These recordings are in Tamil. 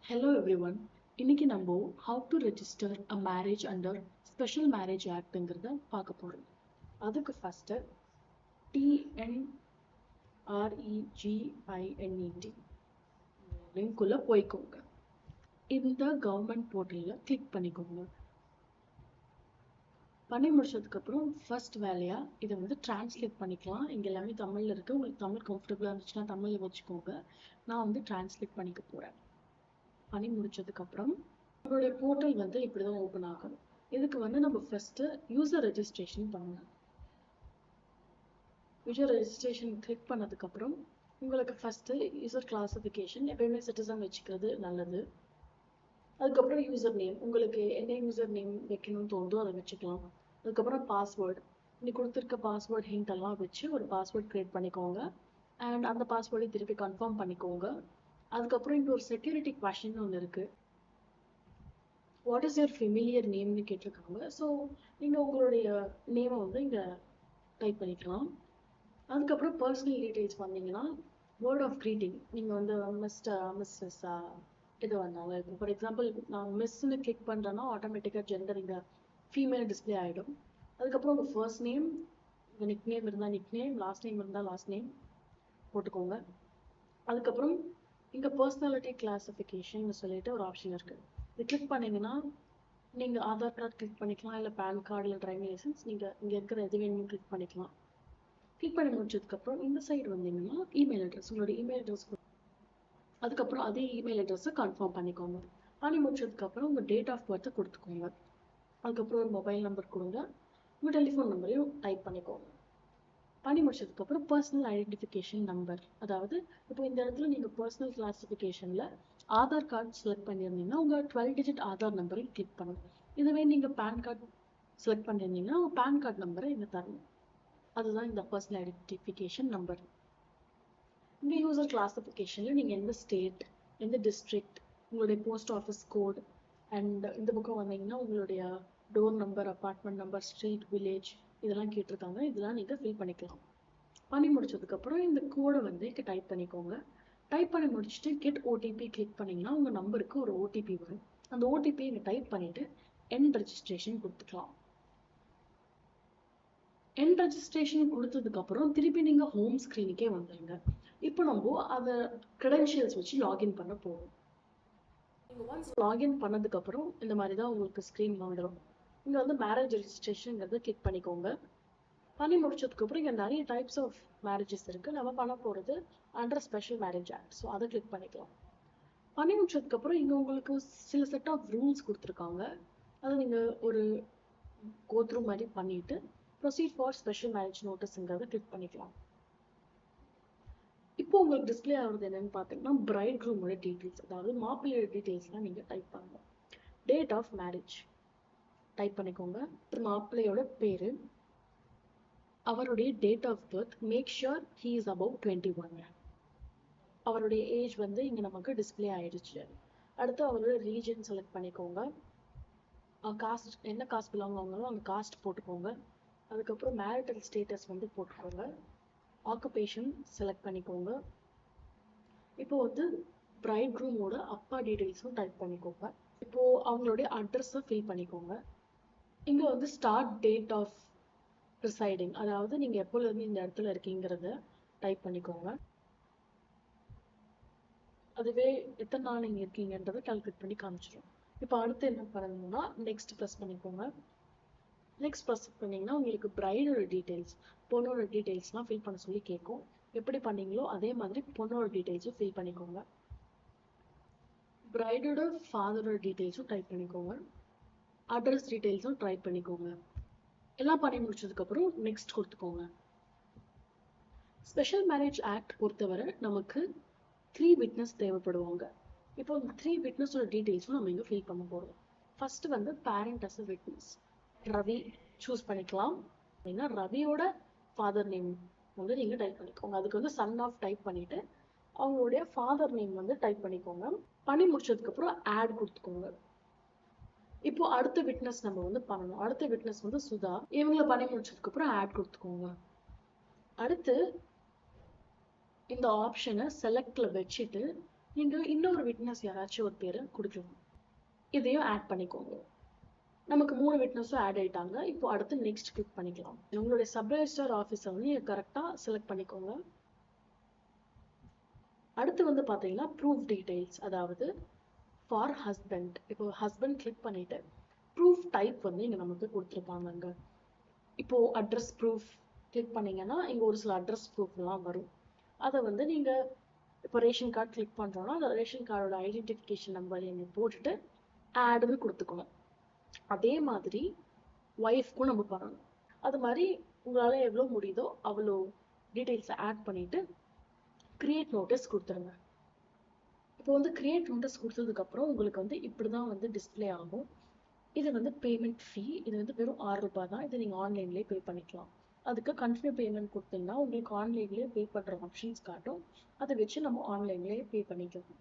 Hello everyone. இன்னைக்கு நம்ம how to register a marriage under Special Marriage Actங்கிறத பார்க்க போறோம். அதுக்கு ஃபர்ஸ்ட் TNREGINET லிங்க்குள்ள போய்க்கோங்க. இந்த கவர்மெண்ட் போர்ட்டல்ல கிளிக் பண்ணிக்கோங்க. பண்ணி முடிச்சதுக்கு அப்புறம் ஃபர்ஸ்ட் வேலையா இதை டிரான்ஸ்லேட் பண்ணிக்கலாம். இங்க எல்லாமே தமிழ்ல இருக்கு. உங்களுக்கு தமிழ் கம்ஃபர்டபுளா இருந்துச்சுன்னா தமிழ்ல வச்சுக்கோங்க. நான் டிரான்ஸ்லேட் பண்ணிக்க போறேன். பண்ணி முடிச்சதுக்கு அப்புறம் உங்களுடைய போர்ட்டல் இப்படிதான் ஓபன் ஆகும். இதுக்கு நம்ம ஃபர்ஸ்ட் யூசர் ரெஜிஸ்ட்ரேஷன் பண்ணணும். யூசர் ரெஜிஸ்ட்ரேஷன் கிளிக் பண்ணதுக்கு அப்புறம் உங்களுக்கு ஃபர்ஸ்ட் யூசர் கிளாசிஃபிகேஷன் எப்பயுமே சிட்டிசன் வச்சுக்கிறது நல்லது. அதுக்கப்புறம் யூசர் நேம், உங்களுக்கு என்ன யூசர் நேம் வைக்கணும்னு தோணுதோ அதை வச்சுக்கலாம். அதுக்கப்புறம் பாஸ்வேர்டு, இன்னைக்கு கொடுத்துருக்க பாஸ்வேர்ட் ஹிண்ட் எல்லாம் வச்சு ஒரு பாஸ்வேர்ட் கிரியேட் பண்ணிக்கோங்க. அண்ட் அந்த பாஸ்வேர்டை திருப்பி கன்ஃபார்ம் பண்ணிக்கோங்க. அதுக்கப்புறம் இங்க ஒரு செக்யூரிட்டி கொஸ்டின் ஒன்று இருக்கு. வாட் இஸ் யுவர் ஃபெமிலியர் நேம்னு கேட்டிருக்காங்க. ஸோ நீங்கள் உங்களுடைய நேமை இங்கே டைப் பண்ணிக்கலாம். அதுக்கப்புறம் பர்சனல் டீட்டெயில்ஸ் வந்தீங்கன்னா வேர்ட் ஆஃப் க்ரீட்டிங் நீங்கள் மிஸ்டர் மிஸ்ஸஸ் இது வந்தாங்க. இப்போ ஃபார் எக்ஸாம்பிள் நான் மிஸ்ன்னு கிளிக் பண்ணுறேன்னா ஆட்டோமேட்டிக்காக ஜெண்டர் இங்கே ஃபீமேல் டிஸ்பிளே ஆகிடும். அதுக்கப்புறம் உங்கள் ஃபர்ஸ்ட் நேம், உங்கள் நிக் நேம் இருந்தால் நிக் நேம், லாஸ்ட் நேம் இருந்தால் லாஸ்ட் நேம் போட்டுக்கோங்க. அதுக்கப்புறம் இங்கே பர்சனாலிட்டி கிளாசிஃபிகேஷன் சொல்லிட்டு ஒரு ஆப்ஷன் இருக்குது. இது கிளிக் பண்ணீங்கன்னா நீங்கள் ஆதார் கார்டு கிளிக் பண்ணிக்கலாம், இல்லை பேன் கார்டு, இல்லை டிரைவிங் லைசன்ஸ், நீங்கள் இங்கே இருக்கிற எது வேணுமோ கிளிக் பண்ணிக்கலாம். கிளிக் பண்ணி முடிச்சதுக்கப்புறம் இந்த சைடு வந்தீங்கன்னா இமெயில் அட்ரஸ், உங்களோட இமெயில் அட்ரஸ், அதுக்கப்புறம் அதே இமெயில் அட்ரஸை கன்ஃபார்ம் பண்ணிக்கோங்க. பண்ணி முடிச்சதுக்கப்புறம் உங்கள் டேட் ஆஃப் பர்த்தை கொடுத்துக்கோங்க. அதுக்கப்புறம் ஒரு மொபைல் நம்பர் கொடுங்க, உங்கள் டெலிஃபோன் நம்பரையும் டைப் பண்ணிக்கோங்க. பண்ணி முடிச்சதுக்கப்புறம் பர்சனல் ஐடென்டிஃபிகேஷன் நம்பர், அதாவது இப்போ இந்த இடத்துல நீங்கள் பர்சனல் கிளாசிஃபிகேஷனில் ஆதார் கார்டு செலக்ட் பண்ணியிருந்தீங்கன்னா உங்கள் 12 டிஜிட் ஆதார் நம்பரை கிளிக் பண்ணணும். இதுவே நீங்கள் பேன் கார்டு செலக்ட் பண்ணியிருந்தீங்கன்னா உங்கள் பேன் கார்டு நம்பரை இங்கே தரணும். அதுதான் இந்த பர்சனல் ஐடென்டிஃபிகேஷன் நம்பர். இந்த யூசர் கிளாசிஃபிகேஷனில் நீங்கள் எந்த ஸ்டேட், எந்த டிஸ்ட்ரிக்ட், உங்களுடைய போஸ்ட் ஆஃபீஸ் கோட், அண்ட் இந்த பக்கம் வந்தீங்கன்னா உங்களுடைய door number, apartment number, street, village இதெல்லாம் கேட்டிருக்காங்க. இதெல்லாம் நீங்கள் ஃபில் பண்ணிக்கலாம். பண்ணி முடிச்சதுக்கப்புறம் இந்த கோடை இங்கே டைப் பண்ணிக்கோங்க. டைப் பண்ணி முடிச்சுட்டு கெட் ஓடிபி கிளிக் பண்ணிங்கன்னா உங்கள் நம்பருக்கு ஒரு ஓடிபி வரும். அந்த ஓடிபி இங்கே டைப் பண்ணிவிட்டு எண்ட் ரெஜிஸ்ட்ரேஷன் கொடுத்துக்கலாம். எண்ட் ரெஜிஸ்ட்ரேஷன் கொடுத்ததுக்கப்புறம் திருப்பி நீங்கள் ஹோம் ஸ்க்ரீனுக்கே வந்துடுங்க. இப்போ நம்ம அதை க்ரெடென்ஷியல்ஸ் வச்சு லாகின் பண்ண போகிறோம். நீங்கள் ஒன்ஸ் லாகின் பண்ணதுக்கப்புறம் இந்த மாதிரி தான் உங்களுக்கு ஸ்க்ரீன் வந்துடும். இங்கே மேரேஜ் ரெஜிஸ்ட்ரேஷன்ங்கிறத கிளிக் பண்ணிக்கோங்க. பண்ணி முடிச்சதுக்கப்புறம் இங்கே நிறைய டைப்ஸ் ஆஃப் மேரேஜஸ் இருக்குது. நம்ம பண்ண போகிறது under special marriage act. So அதை கிளிக் பண்ணிக்கலாம். பண்ணி முடிச்சதுக்கப்புறம் இங்கே உங்களுக்கு சில செட் ஆஃப் ரூல்ஸ் கொடுத்துருக்காங்க. அதை நீங்கள் ஒரு கோத்ரூ மாதிரி பண்ணிட்டு ப்ரொசீட் ஃபார் ஸ்பெஷல் மேரேஜ் நோட்டீஸ்ங்கிறத கிளிக் பண்ணிக்கலாம். இப்போ உங்களுக்கு டிஸ்பிளே ஆகுறது என்னன்னு பார்த்தீங்கன்னா பிரைட் க்ரூமோட டீட்டெயில்ஸ், அதாவது மாப்பிள்ளையோட டீட்டெயில்ஸ்லாம் நீங்கள் டைப் பண்ணணும். டேட் ஆஃப் மேரேஜ் டைப் பண்ணிக்கோங்க. மாப்பிள்ளையோட பேர், அவருடைய date of birth, make sure he is above 21. அவருடைய ஏஜ் இங்கே நமக்கு டிஸ்பிளே ஆயிடுச்சு. அடுத்து அவரோட ரீஜன் செலக்ட் பண்ணிக்கோங்க. காஸ்ட், என்ன காஸ்ட் பிலாங் ஆகுங்களோ அந்த காஸ்ட் போட்டுக்கோங்க. அதுக்கப்புறம் மேரிட்டல் ஸ்டேட்டஸ் போட்டுக்கோங்க. ஆக்குபேஷன் செலக்ட் பண்ணிக்கோங்க. இப்போ பிரைட் க்ரூமோட அப்பா டீட்டெயில்ஸும் டைப் பண்ணிக்கோங்க. இப்போ அவங்களுடைய அட்ரஸை ஃபில் பண்ணிக்கோங்க. இங்கே ஸ்டார்ட் டேட் ஆஃப் ரிசைடிங், அதாவது நீங்கள் எப்போலேருந்து இந்த இடத்துல இருக்கீங்கிறத டைப் பண்ணிக்கோங்க. அதுவே எத்தனை நாள் நீங்கள் இருக்கீங்கன்றதை கால்குலேட் பண்ணி காமிச்சிடும். இப்போ அடுத்து என்ன பண்ணணும்னா நெக்ஸ்ட் ப்ரெஸ் பண்ணிக்கோங்க. நெக்ஸ்ட் ப்ரெஸ் பண்ணிங்கன்னா உங்களுக்கு பிரைடோட டீட்டெயில்ஸ், பொண்ணோட டீட்டெயில்ஸ்லாம் ஃபில் பண்ண சொல்லி கேட்கும். எப்படி பண்ணீங்களோ அதே மாதிரி பொண்ணோட டீட்டெயில்ஸும் ஃபில் பண்ணிக்கோங்க. பிரைடோட ஃபாதரோட டீட்டெயில்ஸும் டைப் பண்ணிக்கோங்க. அட்ரஸ் டீட்டெயில்ஸும் டைப் பண்ணிக்கோங்க. எல்லாம் பண்ணி முடிச்சதுக்கப்புறம் நெக்ஸ்ட் கொடுத்துக்கோங்க. ஸ்பெஷல் மேரேஜ் ஆக்ட் பொறுத்தவரை நமக்கு 3 விட்னஸ் தேவைப்படுவாங்க. இப்போ இந்த 3 விட்னஸோட டீட்டெயில்ஸும் நம்ம இங்கே ஃபில் பண்ண போகிறோம். First parent as a witness Ravi choose பண்ணிக்கலாம். அப்படின்னா ரவியோட ஃபாதர் நேம் நீங்கள் டைப் பண்ணிக்கோங்க. அதுக்கு சன் ஆஃப் டைப் பண்ணிட்டு அவங்களுடைய ஃபாதர் நேம் டைப் பண்ணிக்கோங்க. பண்ணி முடிச்சதுக்கப்புறம் ஆட் கொடுத்துக்கோங்க. இப்போ அடுத்த விட்னஸ் நம்ம பண்ணணும். அடுத்த விட்னஸ் சுதா, இவங்களை பண்ணி முடிச்சதுக்கப்புறம் ஆட் கொடுத்துக்கோங்க. அடுத்து இந்த ஆப்ஷனை செலக்ட்ல வச்சுட்டு நீங்க இன்னொரு விட்னஸ் யாராச்சும் ஒரு பேரை கொடுக்கலாம். இதையும் ஆட் பண்ணிக்கோங்க. நமக்கு 3 விட்னஸும் ஆட் ஆயிட்டாங்க. இப்போ அடுத்து நெக்ஸ்ட் கிளிக் பண்ணிக்கலாம். உங்களுடைய சப் ரெஜிஸ்ட்ரார் ஆஃபீஸை வந்து நீங்க கரெக்டா செலக்ட் பண்ணிக்கோங்க. அடுத்து வந்து பாத்தீங்கன்னா ப்ரூஃப் டீடைல்ஸ், அதாவது ஃபார் ஹஸ்பண்ட். இப்போ ஹஸ்பண்ட் கிளிக் பண்ணிட்டு ப்ரூஃப் டைப் வந்து இங்க நமக்கு கொடுத்துருப்பாங்க. இப்போ அட்ரஸ் ப்ரூஃப் கிளிக் பண்ணீங்கன்னா இங்க ஒரு சில அட்ரஸ் ப்ரூஃப்லாம் வரும். அதை வந்து நீங்க இப்போ ரேஷன் கார்டு கிளிக் பண்றோம்னா அந்த ரேஷன் கார்டோட ஐடென்டிஃபிகேஷன் நம்பர் நீங்க போட்டுட்டு ஆட்னு கொடுத்துக்கணும். அதே மாதிரி ஒய்ஃப்க்கும் நம்ம பண்ணணும். அது மாதிரி உங்களால எவ்வளவு முடியுதோ அவ்வளோ டீடைல்ஸை ஆட் பண்ணிட்டு கிரியேட் நோட்டீஸ் கொடுத்துருங்க. இப்போ வந்து கிரியேட் நோட்டீஸ் கொடுத்ததுக்கு அப்புறம் உங்களுக்கு வந்து இப்படிதான் வந்து டிஸ்பிளே ஆகும். இது வந்து பேமெண்ட் ஃபீ. இது வந்து வெறும் ₹6 தான். இதை நீங்க ஆன்லைன்லேயே பே பண்ணிக்கலாம். அதுக்கு கண்டினியூ பேமெண்ட் கொடுத்தீங்கன்னா உங்களுக்கு ஆன்லைன்லேயே பே பண்ற ஆப்ஷன்ஸ் காட்டும். அதை வச்சு நம்ம ஆன்லைன்லேயே பே பண்ணிக்கலாம்.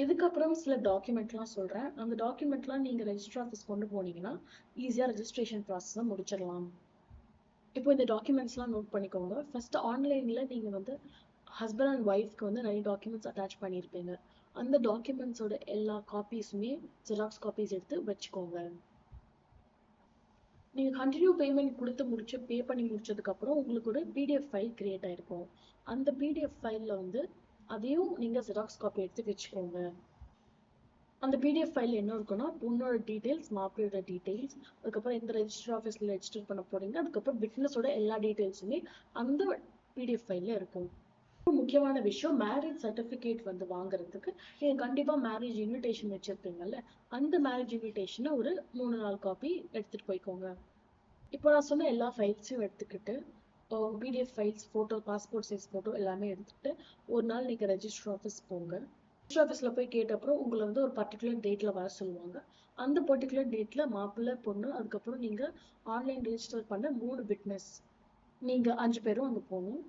இதுக்கப்புறம் சில டாக்குமெண்ட்லாம் சொல்றேன். அந்த டாக்குமெண்ட்லாம் நீங்க ரெஜிஸ்டர் ஆஃபீஸ் கொண்டு போனீங்கன்னா ஈஸியா ரெஜிஸ்ட்ரேஷன் ப்ராசஸை முடிச்சிடலாம். இப்போ இந்த டாக்குமெண்ட்ஸ்லாம் நோட் பண்ணிக்கோங்க. ஃபர்ஸ்ட் ஆன்லைன்ல நீங்க வந்து ஹஸ்பண்ட் அண்ட் ஒய்ஃப்க்கு வந்து நிறைய டாக்குமெண்ட்ஸ் அட்டாச் பண்ணியிருப்பீங்க. அந்த டாக்குமெண்ட்ஸோட எல்லா காப்பீஸுமே ஜெராக்ஸ் காப்பீஸ் எடுத்து வச்சுக்கோங்க. நீங்க கண்டினியூ பேமெண்ட் கொடுத்து பே பண்ணி முடிச்சதுக்கு அப்புறம் உங்களுக்கு ஒரு பிடிஎஃப் ஃபைல் கிரியேட் ஆயிருக்கும். அந்த பிடிஎஃப் ஃபைல்ல வந்து அதையும் நீங்க ஜெராக்ஸ் காப்பி எடுத்து வச்சுக்கோங்க. அந்த பிடிஎஃப் ஃபைல் என்ன இருக்குன்னா பொண்ணோட டீடைல்ஸ், மாப்பிள்ளையோட டீடைல்ஸ், அதுக்கப்புறம் எந்த ரெஜிஸ்டர் ஆஃபீஸ்ல ரெஜிஸ்டர் பண்ண போறீங்க, அதுக்கப்புறம் விட்னஸோட எல்லா டீடைல்ஸுமே அந்த பிடிஎஃப் ஃபைல்ல இருக்கும். முக்கியமான விஷயம், மேரேஜ் சர்டிபிகேட் வந்து வாங்குறதுக்கு நீங்க கண்டிப்பா மேரேஜ் இன்விடேஷன் வச்சிருப்பீங்கல்ல, அந்த மேரேஜ் இன்விடேஷனை ஒரு 3-4 காப்பி எடுத்துட்டு போய்க்கோங்க. இப்போ நான் சொன்ன எல்லா ஃபைல்ஸையும் எடுத்துக்கிட்டு PDF files, photo, passport size photo எல்லாமே எடுத்துக்கிட்டு ஒரு நாள் நீங்க ரெஜிஸ்டர் ஆஃபீஸ் போங்க. ரெஜிஸ்டர் ஆஃபீஸ்ல போய் கேட்ட அப்புறம் உங்களை வந்து ஒரு பர்டிகுலர் டேட்ல வர சொல்லுவாங்க. அந்த பர்டிகுலர் டேட்ல மாப்பிள்ளை, பொண்ணு, அதுக்கப்புறம் நீங்க ஆன்லைன் ரெஜிஸ்டர் பண்ண 3 விட்னஸ், நீங்க 5 பேரும் அங்க போகணும்.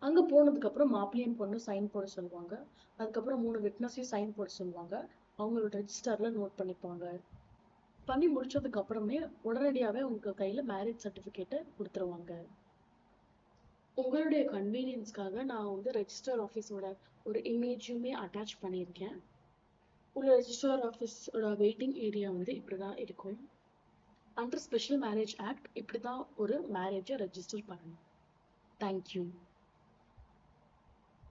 அங்க போனதுக்கு அப்புறம் மாப்பிள்ளையும் பொண்ணு சைன் போட சொல்லுவாங்க. அதுக்கப்புறம் 3 விட்னஸையும் சைன் போட சொல்லுவாங்க. அவங்களோட ரெஜிஸ்டர்ல நோட் பண்ணிப்பாங்க. பண்ணி முடிச்சதுக்கு அப்புறமே உடனடியாவே உங்க கையில மேரேஜ் சர்டிபிகேட்டை கொடுத்துருவாங்க. உங்களுடைய கன்வீனியன்ஸ்க்காக நான் வந்து ரெஜிஸ்டர் ஆஃபீஸோட ஒரு இமேஜுமே அட்டாச் பண்ணியிருக்கேன். உள்ள ரெஜிஸ்டர் ஆஃபீஸோட வெயிட்டிங் ஏரியா வந்து இப்படிதான் இருக்கும். அண்டர் ஸ்பெஷல் மேரேஜ் ஆக்ட் இப்படிதான் ஒரு மேரேஜை ரெஜிஸ்டர் பண்ணணும். தேங்க்யூ.